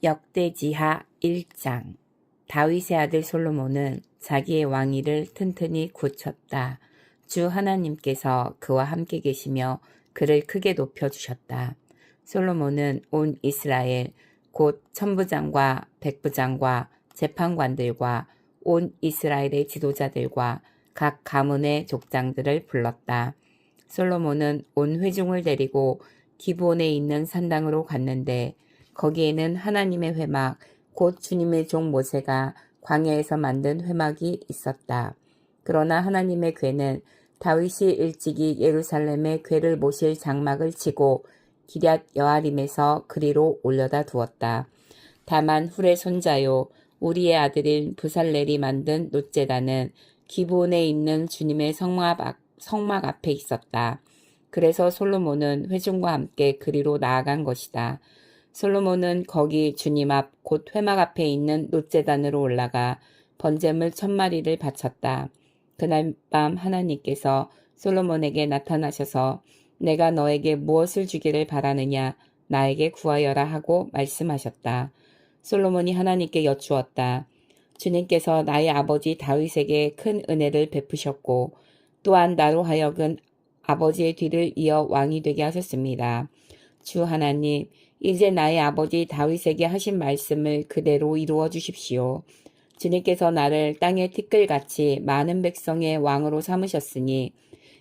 역대지하 1장. 다윗의 아들 솔로몬은 자기의 왕위를 튼튼히 굳혔다. 주 하나님께서 그와 함께 계시며 그를 크게 높여주셨다. 솔로몬은 온 이스라엘 곧 천부장과 백부장과 재판관들과 온 이스라엘의 지도자들과 각 가문의 족장들을 불렀다. 솔로몬은 온 회중을 데리고 기브온에 있는 산당으로 갔는데 거기에는 하나님의 회막 곧 주님의 종 모세가 광야에서 만든 회막이 있었다. 그러나 하나님의 궤는 다윗이 일찍이 예루살렘에 궤를 모실 장막을 치고 기럇 여아림에서 그리로 올려다 두었다. 다만 훌의 손자요 우리의 아들인 부살렐이 만든 놋제단은 기브온에 있는 주님의 성막 앞에 있었다. 그래서 솔로몬은 회중과 함께 그리로 나아간 것이다. 솔로몬은 거기 주님 앞 곧 회막 앞에 있는 놋제단으로 올라가 번제물 1000마리를 바쳤다. 그날 밤 하나님께서 솔로몬에게 나타나셔서 내가 너에게 무엇을 주기를 바라느냐 나에게 구하여라 하고 말씀하셨다. 솔로몬이 하나님께 여쭈었다. 주님께서 나의 아버지 다윗에게 큰 은혜를 베푸셨고 또한 나로 하여금 아버지의 뒤를 이어 왕이 되게 하셨습니다. 주 하나님, 이제 나의 아버지 다윗에게 하신 말씀을 그대로 이루어 주십시오. 주님께서 나를 땅의 티끌같이 많은 백성의 왕으로 삼으셨으니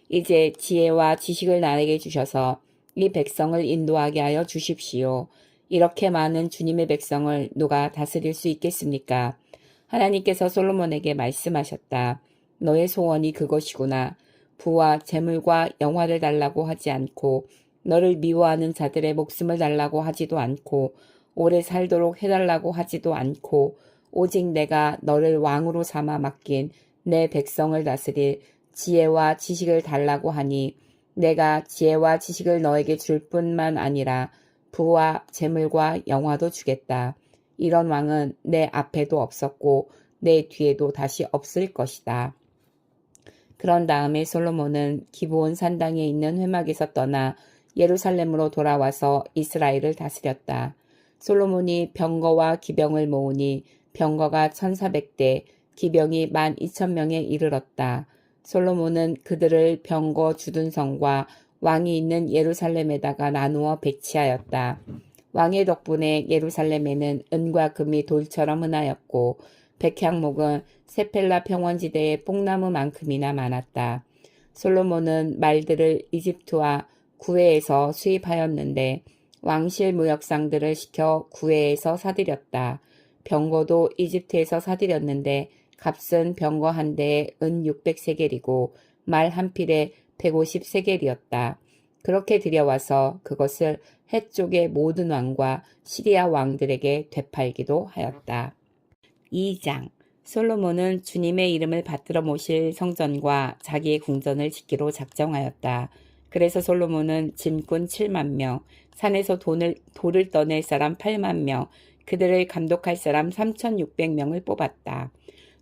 이제 지혜와 지식을 나에게 주셔서 이 백성을 인도하게 하여 주십시오. 이렇게 많은 주님의 백성을 누가 다스릴 수 있겠습니까? 하나님께서 솔로몬에게 말씀하셨다. 너의 소원이 그것이구나. 부와 재물과 영화를 달라고 하지 않고 너를 미워하는 자들의 목숨을 달라고 하지도 않고 오래 살도록 해달라고 하지도 않고 오직 내가 너를 왕으로 삼아 맡긴 내 백성을 다스릴 지혜와 지식을 달라고 하니 내가 지혜와 지식을 너에게 줄 뿐만 아니라 부와 재물과 영화도 주겠다. 이런 왕은 내 앞에도 없었고 내 뒤에도 다시 없을 것이다. 그런 다음에 솔로몬은 기브온 산당에 있는 회막에서 떠나 예루살렘으로 돌아와서 이스라엘을 다스렸다. 솔로몬이 병거와 기병을 모으니 병거가 1400대, 기병이 12,000명에 이르렀다. 솔로몬은 그들을 병거 주둔성과 왕이 있는 예루살렘에다가 나누어 배치하였다. 왕의 덕분에 예루살렘에는 은과 금이 돌처럼 흔하였고 백향목은 세펠라 평원지대의 뽕나무만큼이나 많았다. 솔로몬은 말들을 이집트와 구해에서 수입하였는데 왕실 무역상들을 시켜 구해에서 사들였다. 병거도 이집트에서 사들였는데 값은 병거 한 대에 은 600세겔이고 말 한 필에 150세겔이었다. 그렇게 들여와서 그것을 헷 쪽의 모든 왕과 시리아 왕들에게 되팔기도 하였다. 2장. 솔로몬은 주님의 이름을 받들어 모실 성전과 자기의 궁전을 짓기로 작정하였다. 그래서 솔로몬은 짐꾼 7만 명, 산에서 돌을 떠낼 사람 8만 명, 그들을 감독할 사람 3,600명을 뽑았다.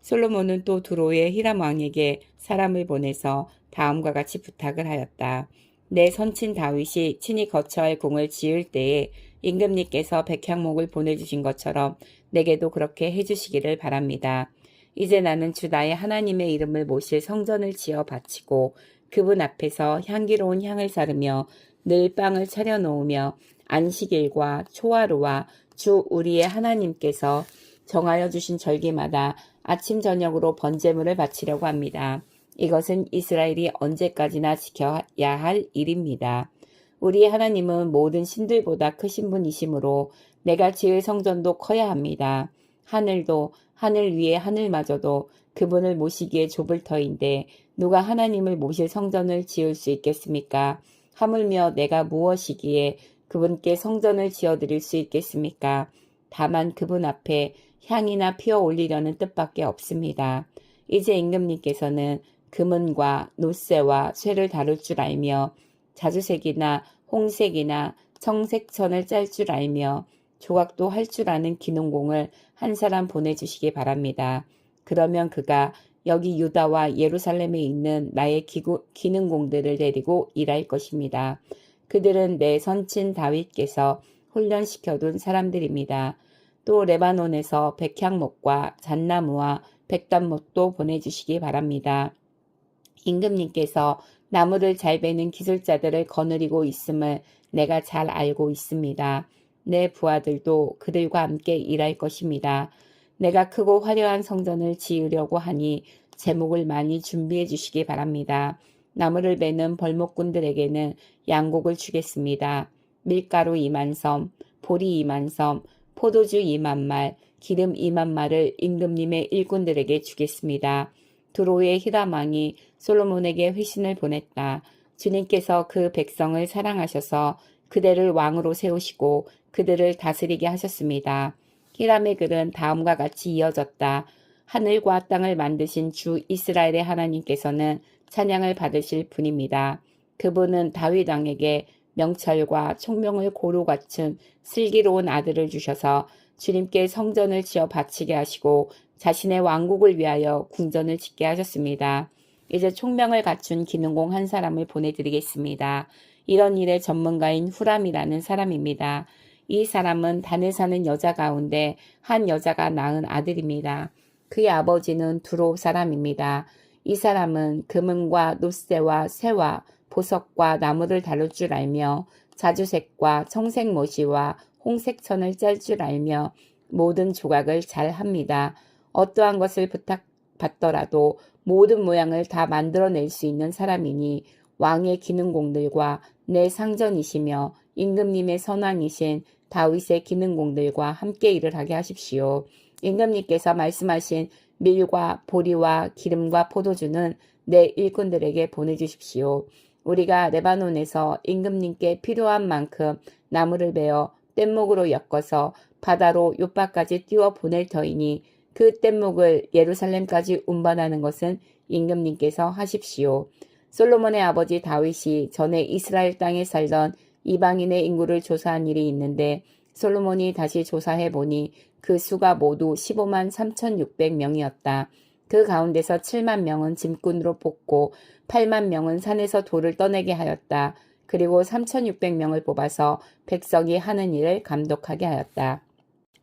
솔로몬은 또 두로의 히람 왕에게 사람을 보내서 다음과 같이 부탁을 하였다. 내 선친 다윗이 친히 거처할 궁을 지을 때에 임금님께서 백향목을 보내주신 것처럼 내게도 그렇게 해주시기를 바랍니다. 이제 나는 주 나의 하나님의 이름을 모실 성전을 지어 바치고 그분 앞에서 향기로운 향을 사르며 늘 빵을 차려 놓으며 안식일과 초하루와 주 우리의 하나님께서 정하여 주신 절기마다 아침 저녁으로 번제물을 바치려고 합니다. 이것은 이스라엘이 언제까지나 지켜야 할 일입니다. 우리 하나님은 모든 신들보다 크신 분이시므로 내가 지을 성전도 커야 합니다. 하늘도 하늘 위에 하늘마저도 그분을 모시기에 좁을 터인데 누가 하나님을 모실 성전을 지을 수 있겠습니까? 하물며 내가 무엇이기에 그분께 성전을 지어드릴 수 있겠습니까? 다만 그분 앞에 향이나 피어 올리려는 뜻밖에 없습니다. 이제 임금님께서는 금은과 노쇠와 쇠를 다룰 줄 알며 자주색이나 홍색이나 청색천을 짤 줄 알며 조각도 할 줄 아는 기능공을 한 사람 보내주시기 바랍니다. 그러면 그가 여기 유다와 예루살렘에 있는 나의 기능공들을 데리고 일할 것입니다. 그들은 내 선친 다윗께서 훈련시켜둔 사람들입니다. 또 레바논에서 백향목과 잣나무와 백단목도 보내주시기 바랍니다. 임금님께서 나무를 잘 베는 기술자들을 거느리고 있음을 내가 잘 알고 있습니다. 내 부하들도 그들과 함께 일할 것입니다. 내가 크고 화려한 성전을 지으려고 하니 제목을 많이 준비해 주시기 바랍니다. 나무를 베는 벌목꾼들에게는 양곡을 주겠습니다. 밀가루 2만 섬, 보리 2만 섬, 포도주 2만 말, 기름 2만 말을 임금님의 일꾼들에게 주겠습니다. 두로의 히람 왕이 솔로몬에게 회신을 보냈다. 주님께서 그 백성을 사랑하셔서 그들을 왕으로 세우시고 그들을 다스리게 하셨습니다. 히람의 글은 다음과 같이 이어졌다. 하늘과 땅을 만드신 주 이스라엘의 하나님께서는 찬양을 받으실 분입니다. 그분은 다윗 왕에게 명철과 총명을 고루 갖춘 슬기로운 아들을 주셔서 주님께 성전을 지어 바치게 하시고 자신의 왕국을 위하여 궁전을 짓게 하셨습니다. 이제 총명을 갖춘 기능공 한 사람을 보내드리겠습니다. 이런 일의 전문가인 후람이라는 사람입니다. 이 사람은 단에 사는 여자 가운데 한 여자가 낳은 아들입니다. 그의 아버지는 두로 사람입니다. 이 사람은 금은과 놋새와 쇠와 보석과 나무를 다룰 줄 알며 자주색과 청색 모시와 홍색 천을 짤 줄 알며 모든 조각을 잘 합니다. 어떠한 것을 부탁받더라도 모든 모양을 다 만들어낼 수 있는 사람이니 왕의 기능공들과 내 상전이시며 임금님의 선왕이신 다윗의 기능공들과 함께 일을 하게 하십시오. 임금님께서 말씀하신 밀과 보리와 기름과 포도주는 내 일꾼들에게 보내주십시오. 우리가 레바논에서 임금님께 필요한 만큼 나무를 베어 뗏목으로 엮어서 바다로 요바까지 띄워 보낼 터이니 그 뗏목을 예루살렘까지 운반하는 것은 임금님께서 하십시오. 솔로몬의 아버지 다윗이 전에 이스라엘 땅에 살던 이방인의 인구를 조사한 일이 있는데 솔로몬이 다시 조사해 보니 그 수가 모두 15만 3,600명이었다. 그 가운데서 7만 명은 짐꾼으로 뽑고 8만 명은 산에서 돌을 떠내게 하였다. 그리고 3,600명을 뽑아서 백성이 하는 일을 감독하게 하였다.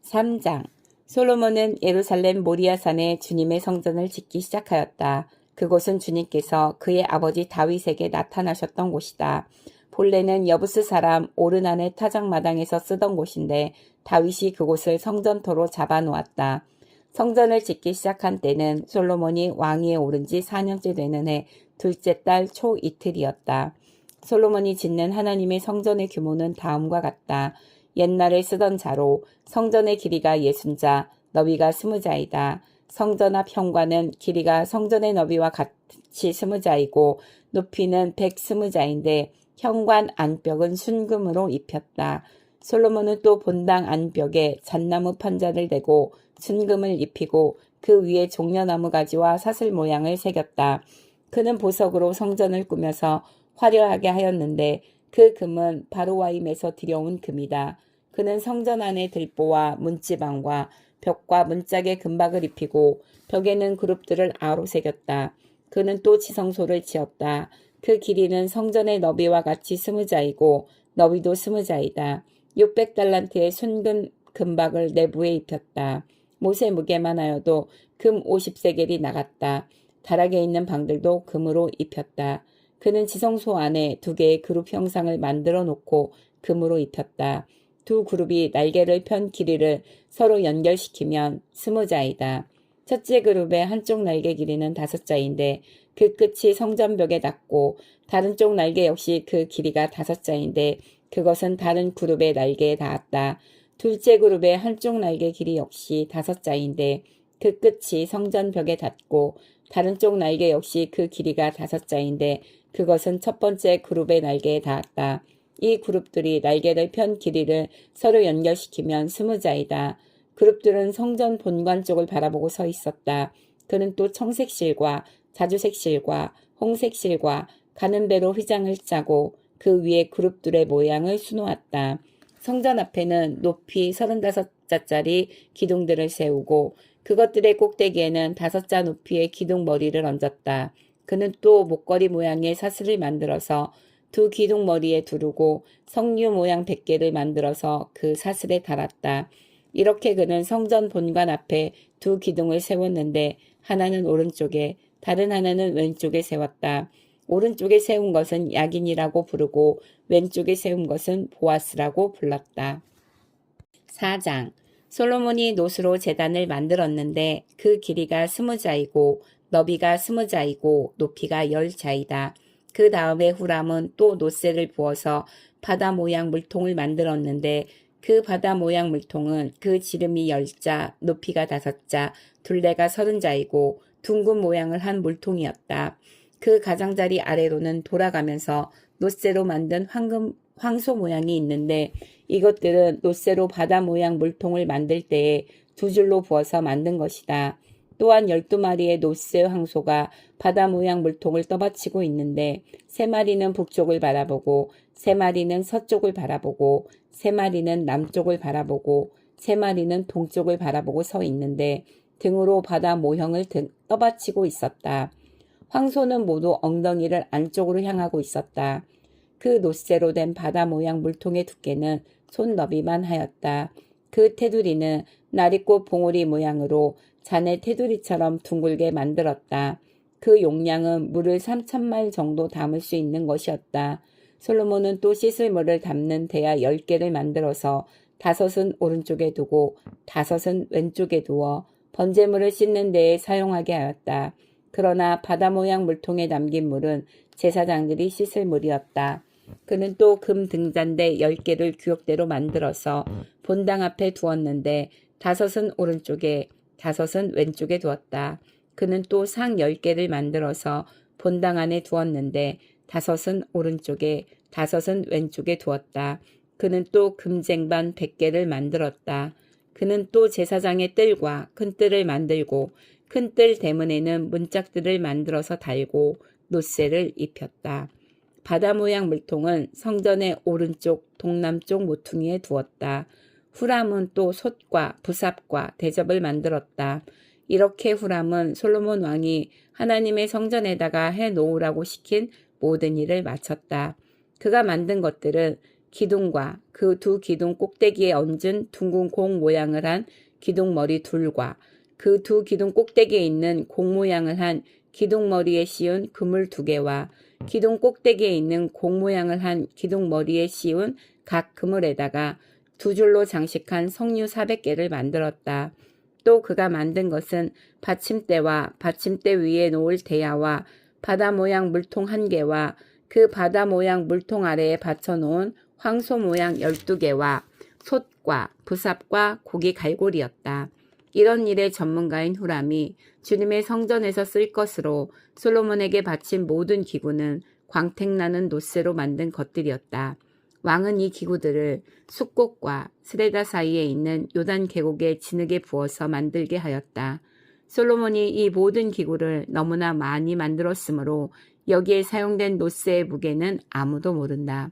3장 솔로몬은 예루살렘 모리아산에 주님의 성전을 짓기 시작하였다. 그곳은 주님께서 그의 아버지 다윗에게 나타나셨던 곳이다. 본래는 여부스 사람 오르난의 타작마당에서 쓰던 곳인데 다윗이 그곳을 성전토로 잡아놓았다. 성전을 짓기 시작한 때는 솔로몬이 왕위에 오른 지 4년째 되는 해 둘째 달 초 이틀이었다. 솔로몬이 짓는 하나님의 성전의 규모는 다음과 같다. 옛날에 쓰던 자로 성전의 길이가 60자, 너비가 20자이다. 성전 앞 현관은 길이가 성전의 너비와 같이 20자이고 높이는 120자인데 현관 안벽은 순금으로 입혔다. 솔로몬은 또 본당 안벽에 잣나무 판자를 대고 순금을 입히고 그 위에 종려나무 가지와 사슬 모양을 새겼다. 그는 보석으로 성전을 꾸며서 화려하게 하였는데 그 금은 바로와임에서 들여온 금이다. 그는 성전 안에 들보와 문지방과 벽과 문짝에 금박을 입히고 벽에는 그룹들을 아로 새겼다. 그는 또 지성소를 지었다. 그 길이는 성전의 너비와 같이 20자이고 너비도 20자이다. 600달란트의 순금 금박을 내부에 입혔다. 못의 무게만 하여도 금 50세겔이 나갔다. 다락에 있는 방들도 금으로 입혔다. 그는 지성소 안에 2개의 그룹 형상을 만들어 놓고 금으로 입혔다. 두 그룹이 날개를 편 길이를 서로 연결시키면 20자이다. 첫째 그룹의 한쪽 날개 길이는 5자인데 그 끝이 성전벽에 닿고 다른 쪽 날개 역시 그 길이가 5자인데 그것은 다른 그룹의 날개에 닿았다. 둘째 그룹의 한쪽 날개 길이 역시 5자인데 그 끝이 성전벽에 닿고 다른 쪽 날개 역시 그 길이가 5자인데 그것은 첫 번째 그룹의 날개에 닿았다. 이 그룹들이 날개를 편 길이를 서로 연결시키면 20자이다. 그룹들은 성전 본관 쪽을 바라보고 서 있었다. 그는 또 청색실과 자주색실과 홍색실과 가는 배로 휘장을 짜고 그 위에 그룹들의 모양을 수놓았다. 성전 앞에는 높이 35자짜리 기둥들을 세우고 그것들의 꼭대기에는 5자 높이의 기둥 머리를 얹었다. 그는 또 목걸이 모양의 사슬을 만들어서 두 기둥 머리에 두르고 석류 모양 100개를 만들어서 그 사슬에 달았다. 이렇게 그는 성전 본관 앞에 두 기둥을 세웠는데 하나는 오른쪽에 다른 하나는 왼쪽에 세웠다. 오른쪽에 세운 것은 야긴이라고 부르고 왼쪽에 세운 것은 보아스라고 불렀다. 4장 솔로몬이 노수로 제단을 만들었는데 그 길이가 20자이고 너비가 20자이고 높이가 10자이다. 그 다음에 후람은 또 노새를 부어서 바다 모양 물통을 만들었는데 그 바다 모양 물통은 그 지름이 10자, 높이가 5자, 둘레가 30자이고 둥근 모양을 한 물통이었다. 그 가장자리 아래로는 돌아가면서 노새로 만든 황소 모양이 있는데 이것들은 노새로 바다 모양 물통을 만들 때에 두 줄로 부어서 만든 것이다. 또한 12마리의 노새 황소가 바다 모양 물통을 떠받치고 있는데 3마리는 북쪽을 바라보고 3마리는 서쪽을 바라보고 3마리는 남쪽을 바라보고 3마리는 동쪽을 바라보고 서 있는데 등으로 바다 모형을 떠받치고 있었다. 황소는 모두 엉덩이를 안쪽으로 향하고 있었다. 그 노새로 된 바다 모양 물통의 두께는 손 너비만 하였다. 그 테두리는 나리꽃 봉우리 모양으로 잔의 테두리처럼 둥글게 만들었다. 그 용량은 물을 3,000마일 정도 담을 수 있는 것이었다. 솔로몬은 또 씻을 물을 담는 대야 10개를 만들어서 5은 오른쪽에 두고 5은 왼쪽에 두어 번제물을 씻는 데에 사용하게 하였다. 그러나 바다 모양 물통에 담긴 물은 제사장들이 씻을 물이었다. 그는 또 금 등잔대 10개를 규격대로 만들어서 본당 앞에 두었는데 5은 오른쪽에 5은 왼쪽에 두었다. 그는 또 상 10개를 만들어서 본당 안에 두었는데 5은 오른쪽에 5은 왼쪽에 두었다. 그는 또 금쟁반 100개를 만들었다. 그는 또 제사장의 뜰과 큰 뜰을 만들고 큰 뜰 대문에는 문짝들을 만들어서 달고 노새를 입혔다. 바다 모양 물통은 성전의 오른쪽 동남쪽 모퉁이에 두었다. 후람은 또 솥과 부삽과 대접을 만들었다. 이렇게 후람은 솔로몬 왕이 하나님의 성전에다가 해놓으라고 시킨 모든 일을 마쳤다. 그가 만든 것들은 기둥과 그 두 기둥 꼭대기에 얹은 둥근 공 모양을 한 기둥머리 둘과 그 두 기둥 꼭대기에 있는 공 모양을 한 기둥머리에 씌운 그물 2개와 기둥 꼭대기에 있는 공 모양을 한 기둥머리에 씌운 각 그물에다가 2줄로 장식한 석류 400개를 만들었다. 또 그가 만든 것은 받침대와 받침대 위에 놓을 대야와 바다 모양 물통 1개와 그 바다 모양 물통 아래에 받쳐놓은 황소 모양 12개와 솥과 부삽과 고기 갈고리였다. 이런 일의 전문가인 후람이 주님의 성전에서 쓸 것으로 솔로몬에게 바친 모든 기구는 광택나는 노새로 만든 것들이었다. 왕은 이 기구들을 숫꽃과 스레다 사이에 있는 요단 계곡에 진흙에 부어서 만들게 하였다. 솔로몬이 이 모든 기구를 너무나 많이 만들었으므로 여기에 사용된 노새의 무게는 아무도 모른다.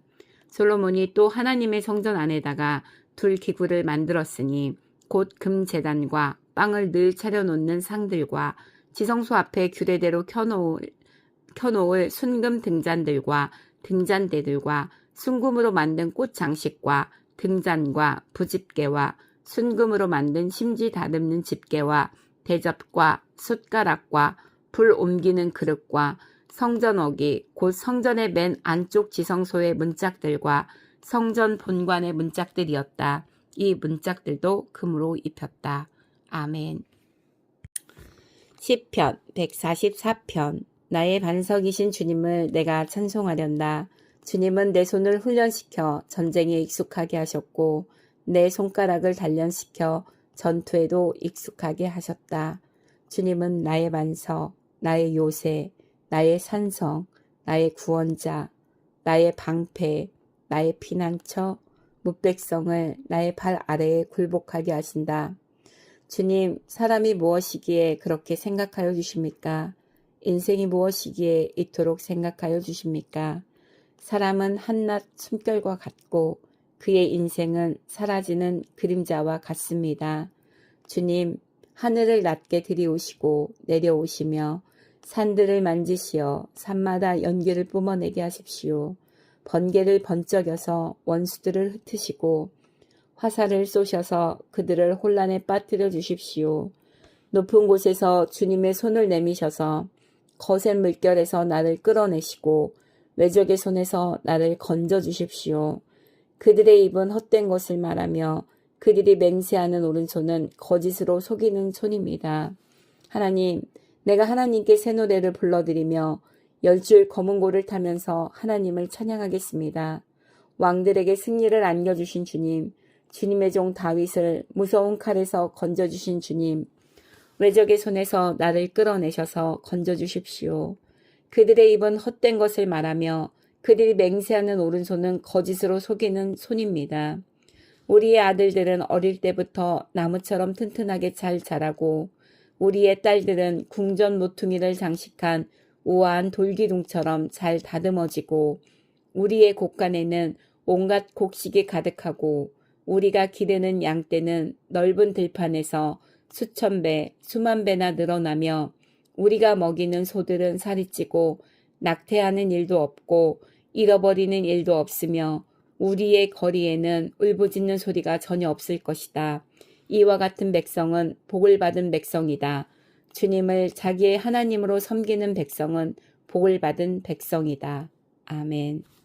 솔로몬이 또 하나님의 성전 안에다가 둘 기구를 만들었으니 곧 금제단과 빵을 늘 차려놓는 상들과 지성소 앞에 규례대로 켜놓을 순금 등잔들과 등잔대들과 순금으로 만든 꽃 장식과 등잔과 부집게와 순금으로 만든 심지 다듬는 집게와 대접과 숟가락과 불 옮기는 그릇과 성전어기 곧 성전의 맨 안쪽 지성소의 문짝들과 성전 본관의 문짝들이었다. 이 문짝들도 금으로 입혔다. 아멘. 시편 144편 나의 반석이신 주님을 내가 찬송하련다. 주님은 내 손을 훈련시켜 전쟁에 익숙하게 하셨고 내 손가락을 단련시켜 전투에도 익숙하게 하셨다. 주님은 나의 반석, 나의 요새, 나의 산성, 나의 구원자, 나의 방패, 나의 피난처, 뭇백성을 나의 발 아래에 굴복하게 하신다. 주님, 사람이 무엇이기에 그렇게 생각하여 주십니까? 인생이 무엇이기에 이토록 생각하여 주십니까? 사람은 한낱 숨결과 같고 그의 인생은 사라지는 그림자와 같습니다. 주님, 하늘을 낮게 들이오시고 내려오시며 산들을 만지시어 산마다 연기를 뿜어내게 하십시오. 번개를 번쩍여서 원수들을 흩으시고 화살을 쏘셔서 그들을 혼란에 빠뜨려 주십시오. 높은 곳에서 주님의 손을 내미셔서 거센 물결에서 나를 끌어내시고 외적의 손에서 나를 건져 주십시오. 그들의 입은 헛된 것을 말하며 그들이 맹세하는 오른손은 거짓으로 속이는 손입니다. 하나님, 내가 하나님께 새 노래를 불러드리며 10줄 검은 고를 타면서 하나님을 찬양하겠습니다. 왕들에게 승리를 안겨주신 주님, 주님의 종 다윗을 무서운 칼에서 건져주신 주님, 외적의 손에서 나를 끌어내셔서 건져주십시오. 그들의 입은 헛된 것을 말하며 그들이 맹세하는 오른손은 거짓으로 속이는 손입니다. 우리의 아들들은 어릴 때부터 나무처럼 튼튼하게 잘 자라고 우리의 딸들은 궁전 모퉁이를 장식한 우아한 돌기둥처럼 잘 다듬어지고 우리의 곳간에는 온갖 곡식이 가득하고 우리가 기르는 양떼는 넓은 들판에서 수천 배, 수만 배나 늘어나며 우리가 먹이는 소들은 살이 찌고 낙태하는 일도 없고 잃어버리는 일도 없으며 우리의 거리에는 울부짖는 소리가 전혀 없을 것이다. 이와 같은 백성은 복을 받은 백성이다. 주님을 자기의 하나님으로 섬기는 백성은 복을 받은 백성이다. 아멘.